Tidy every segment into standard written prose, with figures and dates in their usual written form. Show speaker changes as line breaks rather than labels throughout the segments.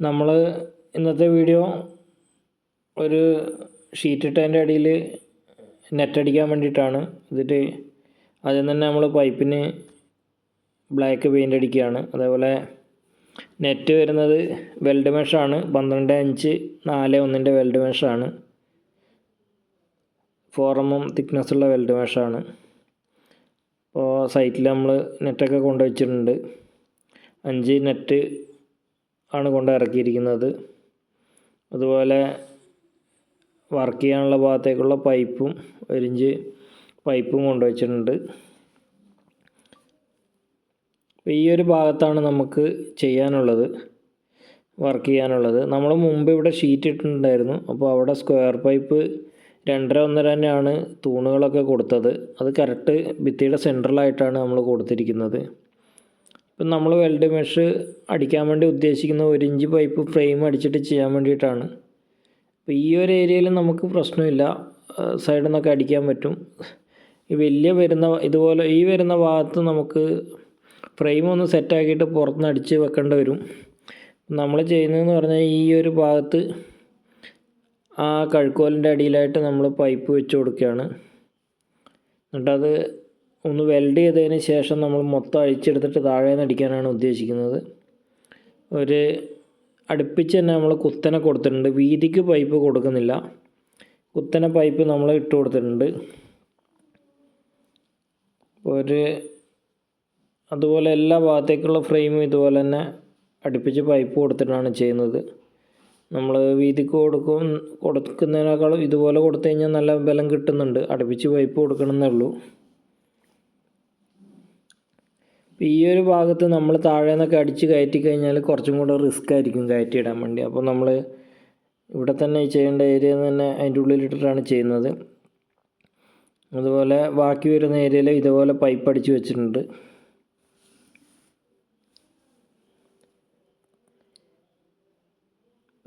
നമ്മൾ ഇന്നത്തെ വീഡിയോ ഒരു ഷീറ്റ് ഇട്ടതിൻ്റെ അടിയിൽ നെറ്റ് അടിക്കാൻ വേണ്ടിയിട്ടാണ്. എന്നിട്ട് ആദ്യം തന്നെ നമ്മൾ പൈപ്പിന് ബ്ലാക്ക് പെയിൻ്റ് അടിക്കുകയാണ്. അതേപോലെ നെറ്റ് വരുന്നത് വെൽഡ് മെഷാണ്, 12-5-4-1 വെൽഡ് മെഷാണ്, 4 mm തിക്നെസ്സുള്ള വെൽഡ് മെഷാണ്. അപ്പോൾ സൈറ്റിൽ നമ്മൾ നെറ്റൊക്കെ കൊണ്ടുവച്ചിട്ടുണ്ട്. 5 നെറ്റ് ആണ് കൊണ്ട് ഇറക്കിയിരിക്കുന്നത്. അതുപോലെ വർക്ക് ചെയ്യാനുള്ള ഭാഗത്തേക്കുള്ള പൈപ്പും 1 ഇഞ്ച് പൈപ്പും കൊണ്ടുവച്ചിട്ടുണ്ട്. അപ്പോൾ ഈ ഒരു ഭാഗത്താണ് നമുക്ക് ചെയ്യാനുള്ളത്, വർക്ക് ചെയ്യാനുള്ളത്. നമ്മൾ മുമ്പ് ഇവിടെ ഷീറ്റ് ഇട്ടിട്ടുണ്ടായിരുന്നു. അപ്പോൾ അവിടെ സ്ക്വയർ പൈപ്പ് 2.5-1 തന്നെയാണ് തൂണുകളൊക്കെ കൊടുത്തത്. അത് കറക്റ്റ് ഭിത്തിയുടെ സെൻട്രലായിട്ടാണ് നമ്മൾ കൊടുത്തിരിക്കുന്നത്. ഇപ്പം നമ്മൾ വെൽഡ് മെഷ് അടിക്കാൻ വേണ്ടി ഉദ്ദേശിക്കുന്ന 1 ഇഞ്ച് പൈപ്പ് ഫ്രെയിം അടിച്ചിട്ട് ചെയ്യാൻ വേണ്ടിയിട്ടാണ്. അപ്പോൾ ഈ ഒരു ഏരിയയിൽ നമുക്ക് പ്രശ്നമില്ല, സൈഡിൽ നിന്നൊക്കെ അടിക്കാൻ പറ്റും. ഈ വലിയ ഇതുപോലെ ഈ വരുന്ന ഭാഗത്ത് നമുക്ക് ഫ്രെയിം ഒന്ന് സെറ്റാക്കിയിട്ട് പുറത്തുനിന്ന് അടിച്ച് വെക്കേണ്ടി വരും. നമ്മൾ ചെയ്യുന്നതെന്ന് പറഞ്ഞാൽ ഈ ഒരു ഭാഗത്ത് ആ കഴുക്കോലിൻ്റെ അടിയിലായിട്ട് നമ്മൾ പൈപ്പ് വെച്ച് കൊടുക്കുകയാണ്. എന്നിട്ടത് ഒന്ന് വെൽഡ് ചെയ്തതിന് ശേഷം നമ്മൾ മൊത്തം അഴിച്ചെടുത്തിട്ട് താഴെ നിന്ന് അടിക്കാനാണ് ഉദ്ദേശിക്കുന്നത്. ഒരു അടുപ്പിച്ച് തന്നെ നമ്മൾ കുത്തനെ കൊടുത്തിട്ടുണ്ട്. വീതിക്ക് പൈപ്പ് കൊടുക്കുന്നില്ല, കുത്തനെ പൈപ്പ് നമ്മൾ ഇട്ട് കൊടുത്തിട്ടുണ്ട്. അതുപോലെ എല്ലാ ഭാഗത്തേക്കുള്ള ഫ്രെയിമും ഇതുപോലെ തന്നെ അടുപ്പിച്ച് പൈപ്പ് കൊടുത്തിട്ടാണ് ചെയ്യുന്നത്. നമ്മൾ വീതിക്ക് കൊടുക്കുന്നതിനേക്കാളും ഇതുപോലെ കൊടുത്തു കഴിഞ്ഞാൽ നല്ല ബലം കിട്ടുന്നുണ്ട്. അടുപ്പിച്ച് പൈപ്പ് കൊടുക്കണമെന്നേ ഉള്ളൂ. ഈ ഒരു ഭാഗത്ത് നമ്മൾ താഴെ നിന്നൊക്കെ അടിച്ച് കയറ്റി കഴിഞ്ഞാൽ കുറച്ചും കൂടെ റിസ്ക് ആയിരിക്കും കയറ്റിയിടാൻ വേണ്ടി. അപ്പോൾ നമ്മൾ ഇവിടെ തന്നെ ചെയ്യേണ്ട ഏരിയ തന്നെ അതിൻ്റെ ഉള്ളിലിട്ടിട്ടാണ് ചെയ്യുന്നത്. അതുപോലെ ബാക്കി വരുന്ന ഏരിയയിൽ ഇതുപോലെ പൈപ്പ് അടിച്ച് വെച്ചിട്ടുണ്ട്.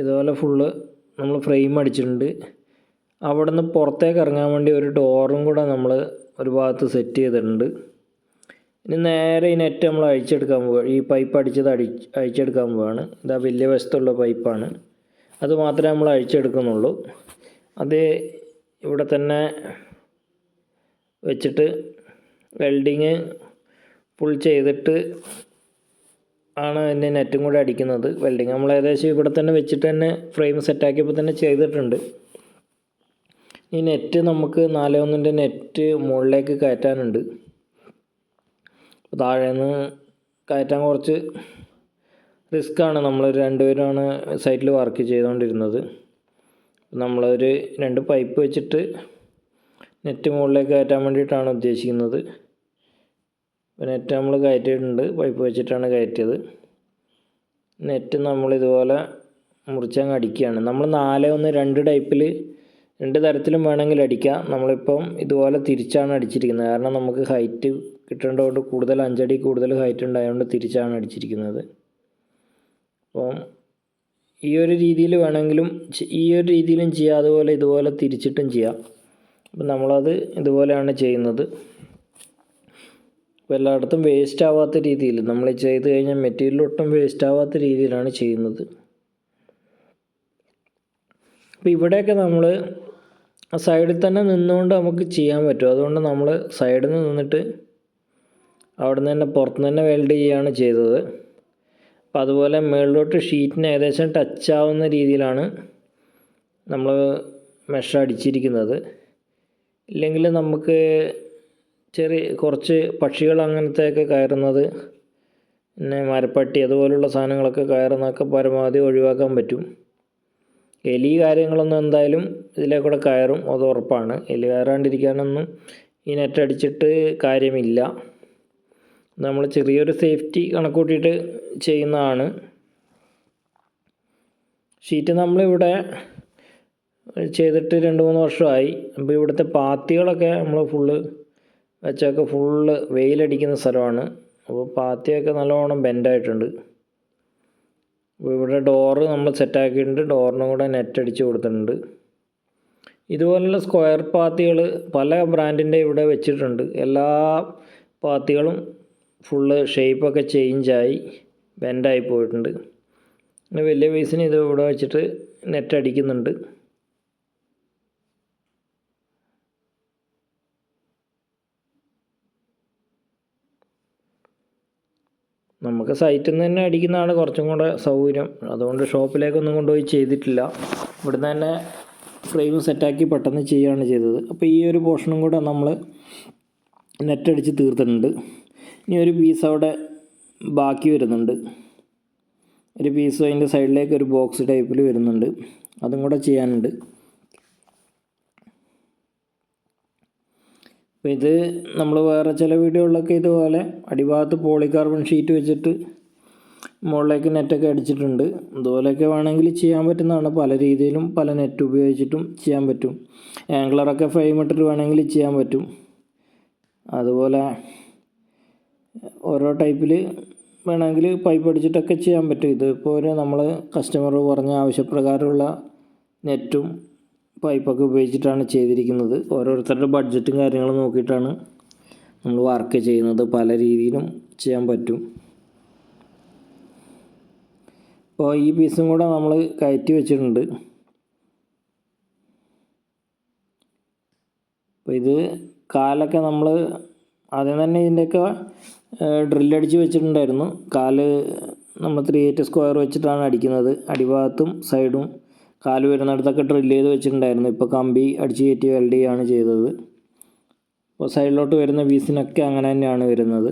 ഇതുപോലെ ഫുള്ള് നമ്മൾ ഫ്രെയിം അടിച്ചിട്ടുണ്ട്. അവിടെ നിന്ന് പുറത്തേക്ക് ഇറങ്ങാൻ വേണ്ടി ഒരു ഡോറും കൂടെ നമ്മൾ ഒരു ഭാഗത്ത് സെറ്റ് ചെയ്തിട്ടുണ്ട്. ഇനി നേരെ ഈ നെറ്റ് നമ്മൾ അഴിച്ചെടുക്കാൻ പോവുക. ഈ പൈപ്പ് അടിച്ചത് അഴിച്ചെടുക്കാൻ പോവുകയാണ്. ഇതാ വലിയ വശത്തുള്ള പൈപ്പാണ്, അത് മാത്രമേ നമ്മൾ അഴിച്ചെടുക്കുന്നുള്ളൂ. അത് ഇവിടെ തന്നെ വെച്ചിട്ട് വെൽഡിങ് ഫുൾ ചെയ്തിട്ട് ആണ് അതിൻ്റെ നെറ്റും കൂടെ അടിക്കുന്നത്. വെൽഡിങ് നമ്മൾ ഏകദേശം ഇവിടെ തന്നെ വെച്ചിട്ട് തന്നെ ഫ്രെയിം സെറ്റാക്കിയപ്പോൾ തന്നെ ചെയ്തിട്ടുണ്ട്. ഈ നെറ്റ് നമുക്ക് 4-1 നെറ്റ് മുകളിലേക്ക് കയറ്റാനുണ്ട്. താഴെ നിന്ന് കയറ്റാൻ കുറച്ച് റിസ്ക്കാണ്. നമ്മൾ 2 പേരാണ് സൈറ്റിൽ വർക്ക് ചെയ്തുകൊണ്ടിരുന്നത്. നമ്മളൊരു 2 പൈപ്പ് വെച്ചിട്ട് നെറ്റ് മുകളിലേക്ക് കയറ്റാൻ വേണ്ടിയിട്ടാണ് ഉദ്ദേശിക്കുന്നത്. നെറ്റ് നമ്മൾ കയറ്റിയിട്ടുണ്ട്, പൈപ്പ് വെച്ചിട്ടാണ് കയറ്റിയത്. നെറ്റ് നമ്മളിതുപോലെ മുറിച്ചങ്ങ് അടിക്കുകയാണ്. നമ്മൾ 4-1 2 ടൈപ്പിൽ 2 തരത്തിലും വേണമെങ്കിൽ അടിക്കാം. നമ്മളിപ്പം ഇതുപോലെ തിരിച്ചാണ് അടിച്ചിരിക്കുന്നത്, കാരണം നമുക്ക് ഹൈറ്റ് കിട്ടേണ്ടതുകൊണ്ട് കൂടുതൽ 5 അടി കൂടുതൽ ഹൈറ്റ് ഉണ്ടായതുകൊണ്ട് തിരിച്ചാണ് അടിച്ചിരിക്കുന്നത്. അപ്പം ഈ ഒരു രീതിയിൽ വേണമെങ്കിലും ഈ ഒരു രീതിയിലും ചെയ്യാം, അതുപോലെ ഇതുപോലെ തിരിച്ചിട്ടും ചെയ്യാം. അപ്പം നമ്മളത് ഇതുപോലെയാണ് ചെയ്യുന്നത്. അപ്പോൾ എല്ലായിടത്തും വേസ്റ്റ് ആവാത്ത രീതിയിൽ നമ്മൾ ചെയ്ത് കഴിഞ്ഞാൽ മെറ്റീരിയൽ ഒട്ടും വേസ്റ്റ് ആവാത്ത രീതിയിലാണ് ചെയ്യുന്നത്. അപ്പോൾ ഇവിടെയൊക്കെ നമ്മൾ സൈഡിൽ തന്നെ നിന്നുകൊണ്ട് നമുക്ക് ചെയ്യാൻ പറ്റും. അതുകൊണ്ട് നമ്മൾ സൈഡിൽ നിന്ന് നിന്നിട്ട് അവിടെ നിന്ന് തന്നെ പുറത്തുനിന്ന് തന്നെ വെൽഡ് ചെയ്യുകയാണ് ചെയ്തത്. അപ്പോൾ അതുപോലെ മുകളിലോട്ട് ഷീറ്റിന് ഏകദേശം ടച്ച് ആവുന്ന രീതിയിലാണ് നമ്മൾ മെഷ് അടിച്ചിരിക്കുന്നത്. ഇല്ലെങ്കിൽ നമുക്ക് കുറച്ച് പക്ഷികൾ അങ്ങനത്തെയൊക്കെ കയറുന്നത്, പിന്നെ മരപ്പട്ടി അതുപോലുള്ള സാധനങ്ങളൊക്കെ കയറുന്നതൊക്കെ പരമാവധി ഒഴിവാക്കാൻ പറ്റും. എലി കാര്യങ്ങളൊന്നും എന്തായാലും ഇതിലേക്കൂടെ കയറും, അത് ഉറപ്പാണ്. എലി കയറാണ്ടിരിക്കാനൊന്നും ഈ നെറ്റ് അടിച്ചിട്ട് കാര്യമില്ല. നമ്മൾ ചെറിയൊരു സേഫ്റ്റി കണക്കൂട്ടിയിട്ട് ചെയ്യുന്നതാണ്. ഷീറ്റ് നമ്മളിവിടെ ചെയ്തിട്ട് 2-3 വർഷമായി. അപ്പോൾ ഇവിടുത്തെ പാത്തികളൊക്കെ നമ്മൾ വെച്ചൊക്കെ വെയിലടിക്കുന്ന സ്ഥലമാണ്. അപ്പോൾ പാത്തിയൊക്കെ നല്ലോണം ബെൻഡായിട്ടുണ്ട്. അപ്പോൾ ഇവിടെ ഡോറ് നമ്മൾ സെറ്റാക്കിയിട്ടുണ്ട്, ഡോറിനും കൂടെ നെറ്റ് അടിച്ച് കൊടുത്തിട്ടുണ്ട്. ഇതുപോലുള്ള സ്ക്വയർ പാത്തികൾ പല ബ്രാൻഡിൻ്റെ ഇവിടെ വെച്ചിട്ടുണ്ട്. എല്ലാ പാത്തികളും ഷേപ്പൊക്കെ ചേഞ്ചായി ബെൻഡായി പോയിട്ടുണ്ട്. പിന്നെ വലിയ പീസിന് ഇത് ഇവിടെ വെച്ചിട്ട് നെറ്റ് അടിക്കുന്നുണ്ട്. നമുക്ക് സൈറ്റിൽ നിന്ന് തന്നെ അടിക്കുന്നതാണ് കുറച്ചും കൂടെ സൗകര്യം. അതുകൊണ്ട് ഷോപ്പിലേക്കൊന്നും കൊണ്ടുപോയി ചെയ്തിട്ടില്ല. ഇവിടുന്ന് തന്നെ ഫ്രെയിം സെറ്റാക്കി പെട്ടെന്ന് ചെയ്യുകയാണ് ചെയ്തത്. അപ്പോൾ ഈ ഒരു പോർഷനും കൂടെ നമ്മൾ നെറ്റടിച്ച് തീർത്തിട്ടുണ്ട്. ഇനി ഒരു പീസ് അവിടെ ബാക്കി വരുന്നുണ്ട്. ഒരു പീസ് അതിൻ്റെ സൈഡിലേക്ക് ഒരു ബോക്സ് ടൈപ്പിൽ വരുന്നുണ്ട്, അതും കൂടെ ചെയ്യാനുണ്ട്. അപ്പോൾ ഇത് നമ്മൾ വേറെ ചില വീഡിയോകളിലൊക്കെ ഇതുപോലെ അടിഭാഗത്ത് പോളികാർബൺ ഷീറ്റ് വെച്ചിട്ട് മുകളിലേക്ക് നെറ്റൊക്കെ അടിച്ചിട്ടുണ്ട്. ഇതുപോലെയൊക്കെ വേണമെങ്കിൽ ചെയ്യാൻ പറ്റുന്നതാണ്. പല രീതിയിലും പല നെറ്റ് ഉപയോഗിച്ചിട്ടും ചെയ്യാൻ പറ്റും. ആംഗ്ലറൊക്കെ ഫ്രെയിം ഇട്ടിട്ട് വേണമെങ്കിൽ ചെയ്യാൻ പറ്റും. അതുപോലെ ഓരോ ടൈപ്പിൽ വേണമെങ്കിൽ പൈപ്പ് അടിച്ചിട്ടൊക്കെ ചെയ്യാൻ പറ്റും. ഇതിപ്പോൾ നമ്മൾ കസ്റ്റമർ പറഞ്ഞ ആവശ്യപ്രകാരമുള്ള നെറ്റും പൈപ്പൊക്കെ ഉപയോഗിച്ചിട്ടാണ് ചെയ്തിരിക്കുന്നത്. ഓരോരുത്തരുടെ ബഡ്ജറ്റും കാര്യങ്ങളും നോക്കിയിട്ടാണ് നമ്മൾ വർക്ക് ചെയ്യുന്നത്. പല രീതിയിലും ചെയ്യാൻ പറ്റും. അപ്പോൾ ഈ പീസും കൂടെ നമ്മൾ കയറ്റി വെച്ചിട്ടുണ്ട്. അപ്പോൾ ഇത് കാലൊക്കെ നമ്മൾ ആദ്യം തന്നെ ഇതിൻ്റെയൊക്കെ ഡ്രില്ലടിച്ച് വെച്ചിട്ടുണ്ടായിരുന്നു. കാല് നമ്മൾ 3/8 സ്ക്വയർ വെച്ചിട്ടാണ് അടിക്കുന്നത്. അടിഭാഗത്തും സൈഡും കാല് വരുന്നിടത്തൊക്കെ ഡ്രില്ല് ചെയ്ത് വെച്ചിട്ടുണ്ടായിരുന്നു. ഇപ്പോൾ കമ്പി അടിച്ച് കയറ്റി വെൽഡ് ചെയ്യുകയാണ് ചെയ്തത്. അപ്പോൾ സൈഡിലോട്ട് വരുന്ന പീസിനൊക്കെ അങ്ങനെ തന്നെയാണ് വരുന്നത്.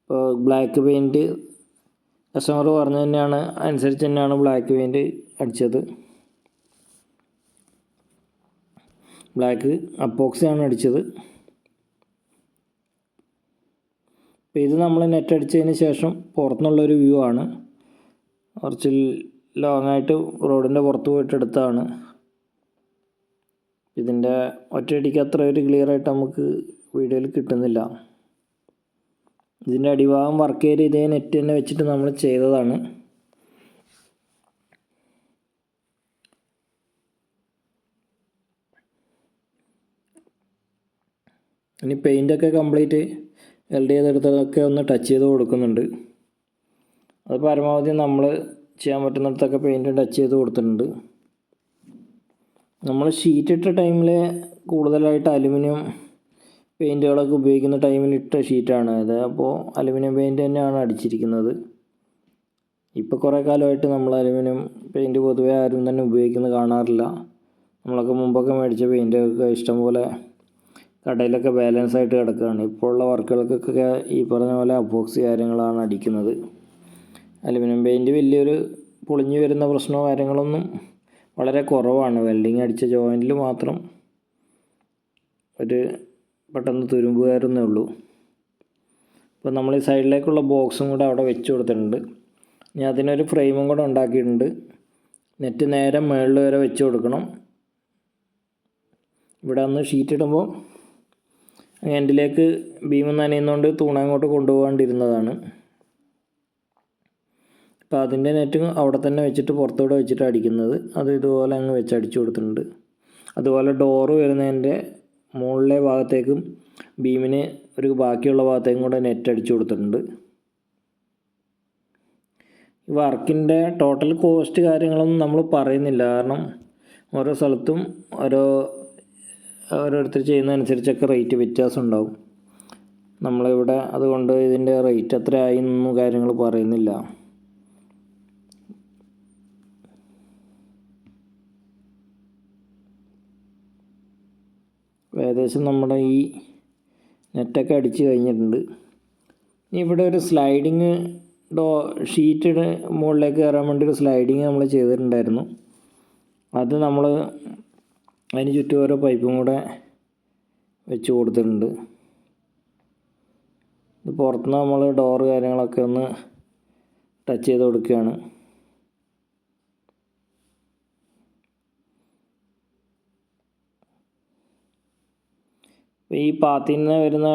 ഇപ്പോൾ ബ്ലാക്ക് പെയിൻറ്റ് കസ്റ്റമർ പറഞ്ഞു തന്നെയാണ്, അനുസരിച്ച് തന്നെയാണ് ബ്ലാക്ക് പെയിൻറ്റ് അടിച്ചത്. ബ്ലാക്ക് അപ്പോക്സിയാണ് അടിച്ചത്. അപ്പോൾ ഇത് നമ്മൾ നെറ്റ് അടിച്ചതിന് ശേഷം പുറത്തുനിന്നുള്ളൊരു വ്യൂ ആണ്. കുറച്ച് ലോങ്ങായിട്ട് റോഡിൻ്റെ പുറത്ത് പോയിട്ട് എടുത്താണ്. ഇതിൻ്റെ ഒറ്റയടിക്ക് അത്ര ഒരു ക്ലിയറായിട്ട് നമുക്ക് വീഡിയോയിൽ കിട്ടുന്നില്ല. ഇതിൻ്റെ അടിഭാഗം വർക്ക് ഏരിയ ഇതേ നെറ്റ് തന്നെ വെച്ചിട്ട് നമ്മൾ ചെയ്തതാണ്. ഇനി പെയിൻ്റൊക്കെ കംപ്ലീറ്റ് വെൽഡ് ചെയ്തെടുത്തതൊക്കെ ഒന്ന് ടച്ച് ചെയ്ത് കൊടുക്കുന്നുണ്ട്. അത് പരമാവധി നമ്മൾ ചെയ്യാൻ പറ്റുന്നിടത്തൊക്കെ പെയിൻറ്റ് ടച്ച് ചെയ്ത് കൊടുത്തിട്ടുണ്ട്. നമ്മൾ ഷീറ്റ് ഇട്ട ടൈമിൽ കൂടുതലായിട്ട് അലുമിനിയം പെയിൻറ്റുകളൊക്കെ ഉപയോഗിക്കുന്ന ടൈമിൽ ഇട്ട ഷീറ്റാണ് ഇത്. അപ്പോൾ അലുമിനിയം പെയിൻറ്റ് തന്നെയാണ് അടിച്ചിരിക്കുന്നത്. ഇപ്പോൾ കുറേ കാലമായിട്ട് നമ്മൾ അലുമിനിയം പെയിൻറ്റ് പൊതുവേ ആരും തന്നെ ഉപയോഗിക്കുന്നത് കാണാറില്ല. നമ്മളൊക്കെ മുമ്പൊക്കെ മേടിച്ച പെയിൻറ്റൊക്കെ ഇഷ്ടംപോലെ കടയിലൊക്കെ ബാലൻസ് ആയിട്ട് കിടക്കുകയാണ്. ഇപ്പോൾ ഉള്ള വർക്കുകൾക്കൊക്കെ ഈ പറഞ്ഞ പോലെ അപ്പോക്സി കാര്യങ്ങളാണ് അടിക്കുന്നത്. അലുമിനിയം പെയിൻറ്റ് വലിയൊരു പൊളിഞ്ഞു വരുന്ന പ്രശ്നമോ കാര്യങ്ങളൊന്നും വളരെ കുറവാണ്. വെൽഡിങ് അടിച്ച ജോയിൻറ്റിൽ മാത്രം ഒരു പെട്ടെന്ന് തുരുമ്പ് കയറുന്നേ ഉള്ളൂ. അപ്പോൾ നമ്മൾ ഈ സൈഡിലേക്കുള്ള ബോക്സും കൂടെ അവിടെ വെച്ച് കൊടുത്തിട്ടുണ്ട്. ഇനി അതിനൊരു ഫ്രെയിമും കൂടെ ഉണ്ടാക്കിയിട്ടുണ്ട്. നെറ്റ് നേരെ മുകളിൽ വരെ വെച്ച് കൊടുക്കണം. ഇവിടെ ഒന്ന് ഷീറ്റ് ഇടുമ്പോൾ എൻഡിലേക്ക് ബീം നനയുന്നതുകൊണ്ട് തൂണങ്ങോട്ട് കൊണ്ടുപോകാണ്ടിരുന്നതാണ്. അപ്പോൾ അതിൻ്റെ നെറ്റ് അവിടെ തന്നെ വെച്ചിട്ട് പുറത്തൂടെ വെച്ചിട്ട് അടിക്കുന്നത്. അത് ഇതുപോലെ അങ്ങ് വെച്ച് അടിച്ചു കൊടുത്തിട്ടുണ്ട്. അതുപോലെ ഡോറ് വരുന്നതിൻ്റെ മുകളിലെ ഭാഗത്തേക്കും ബീമിന് ഒരു ബാക്കിയുള്ള ഭാഗത്തേക്കും കൂടെ നെറ്റ് അടിച്ചു കൊടുത്തിട്ടുണ്ട്. ഈ വർക്കിൻ്റെ ടോട്ടൽ കോസ്റ്റ് കാര്യങ്ങളൊന്നും നമ്മൾ പറയുന്നില്ല. കാരണം ഓരോ സ്ഥലത്തും ഓരോരുത്തർ ചെയ്യുന്നതനുസരിച്ചൊക്കെ റേറ്റ് വ്യത്യാസം ഉണ്ടാവും. നമ്മളിവിടെ അതുകൊണ്ട് ഇതിൻ്റെ റേറ്റ് എത്ര ആയി എന്നൊന്നും കാര്യങ്ങൾ പറയുന്നില്ല. ഏകദേശം നമ്മുടെ ഈ നെറ്റൊക്കെ അടിച്ച് കഴിഞ്ഞിട്ടുണ്ട്. ഇനി ഇവിടെ ഒരു സ്ലൈഡിങ് ഷീറ്റ് മുകളിലേക്ക് കയറാൻ വേണ്ടി ഒരു സ്ലൈഡിങ് നമ്മൾ ചെയ്തിട്ടുണ്ടായിരുന്നു. അത് നമ്മൾ അതിന് ചുറ്റും ഓരോ പൈപ്പും കൂടെ വെച്ച് കൊടുത്തിട്ടുണ്ട്. ഇത് പുറത്തുനിന്ന് നമ്മൾ ഡോറ് കാര്യങ്ങളൊക്കെ ഒന്ന് ടച്ച് ചെയ്ത് കൊടുക്കുകയാണ്. ഈ പാത്തിൽ നിന്ന് വരുന്ന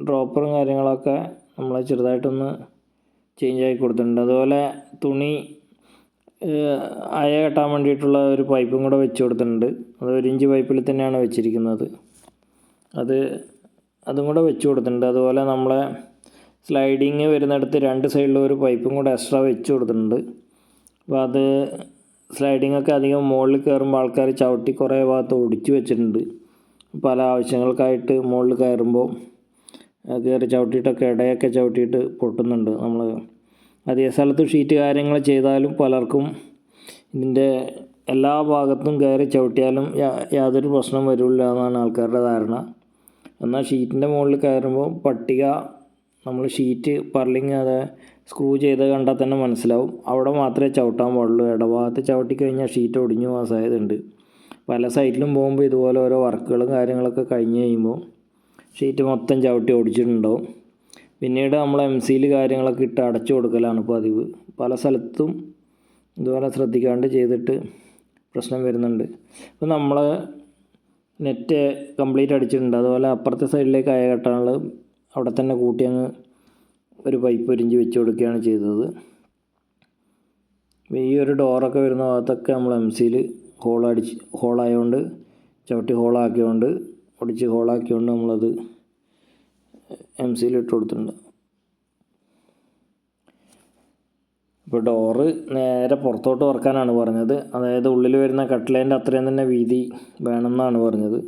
ഡ്രോപ്പറും കാര്യങ്ങളൊക്കെ നമ്മൾ ചെറുതായിട്ടൊന്ന് ചേഞ്ച് ആക്കി കൊടുത്തിട്ടുണ്ട്. അതുപോലെ തുണി അയ കെട്ടാൻ വേണ്ടിയിട്ടുള്ള ഒരു പൈപ്പും കൂടെ വെച്ച് കൊടുത്തിട്ടുണ്ട്. അത് 1 ഇഞ്ച് പൈപ്പിൽ തന്നെയാണ് വെച്ചിരിക്കുന്നത്. അതും കൂടെ വെച്ച് കൊടുത്തിട്ടുണ്ട്. അതുപോലെ നമ്മളെ സ്ലൈഡിങ് വരുന്നിടത്ത് 2 സൈഡിലും ഒരു പൈപ്പും കൂടെ എക്സ്ട്രാ വെച്ച് കൊടുത്തിട്ടുണ്ട്. അപ്പോൾ അത് സ്ലൈഡിങ്ങൊക്കെ അധികം മുകളിൽ കയറുമ്പോൾ ആൾക്കാർ ചവിട്ടി കുറേ ഭാഗത്ത് ഒടിച്ചു വെച്ചിട്ടുണ്ട്. പല ആവശ്യങ്ങൾക്കായിട്ട് മുകളിൽ കയറുമ്പോൾ കയറി ചവിട്ടിയിട്ടൊക്കെ ഇടയൊക്കെ ചവിട്ടിയിട്ട് പൊട്ടുന്നുണ്ട്. നമ്മൾ അതേ സ്ഥലത്ത് ഷീറ്റ് കാര്യങ്ങൾ ചെയ്താലും പലർക്കും ഇതിൻ്റെ എല്ലാ ഭാഗത്തും കയറി ചവിട്ടിയാലും യാതൊരു പ്രശ്നം വരില്ല എന്നാണ് ആൾക്കാരുടെ ധാരണ. എന്നാൽ ഷീറ്റിൻ്റെ മുകളിൽ കയറുമ്പോൾ പട്ടിക നമ്മൾ ഷീറ്റ് പർലിങ് അത് സ്ക്രൂ ചെയ്ത് കണ്ടാൽ തന്നെ മനസ്സിലാവും. അവിടെ മാത്രമേ ചവിട്ടാൻ പാടുള്ളൂ. ഇടഭാഗത്ത് ചവിട്ടിക്കഴിഞ്ഞാൽ ഷീറ്റ് ഒടിഞ്ഞു പോകാൻ സാധ്യതയുണ്ട്. പല സൈറ്റിലും പോകുമ്പോൾ ഇതുപോലെ ഓരോ വർക്കുകളും കാര്യങ്ങളൊക്കെ കഴിഞ്ഞ് കഴിയുമ്പോൾ ഷീറ്റ് മൊത്തം ചവിട്ടി ഓടിച്ചിട്ടുണ്ടാവും. പിന്നീട് നമ്മൾ MCL കാര്യങ്ങളൊക്കെ ഇട്ട് അടച്ചു കൊടുക്കലാണ് പതിവ്. പല സ്ഥലത്തും ഇതുപോലെ ശ്രദ്ധിക്കാണ്ട് ചെയ്തിട്ട് പ്രശ്നം വരുന്നുണ്ട്. അപ്പോൾ നമ്മൾ നെറ്റ് കംപ്ലീറ്റ് അടിച്ചിട്ടുണ്ട്. അതുപോലെ അപ്പുറത്തെ സൈഡിലേക്ക് അയ കെട്ടാനുള്ള അവിടെ തന്നെ കൂട്ടി അങ്ങ് ഒരു പൈപ്പ് ഒരിഞ്ച് വെച്ച് കൊടുക്കുകയാണ് ചെയ്തത്. ഈ ഒരു ഡോറൊക്കെ വരുന്ന ഭാഗത്തൊക്കെ നമ്മൾ MCL ഹോളായതുകൊണ്ട് ചവിട്ടി ഹോളാക്കിയതുകൊണ്ട് ഒടിച്ച് ഹോളാക്കിയതുകൊണ്ട് നമ്മളത് MCL ഇട്ട് കൊടുത്തിട്ടുണ്ട്. ഇപ്പോൾ ഡോറ് നേരെ പുറത്തോട്ട് വറക്കാനാണ് പറഞ്ഞത്. അതായത് ഉള്ളിൽ വരുന്ന കട്ട്ലേൻ്റെ അത്രയും തന്നെ വീതി വേണമെന്നാണ് പറഞ്ഞത്.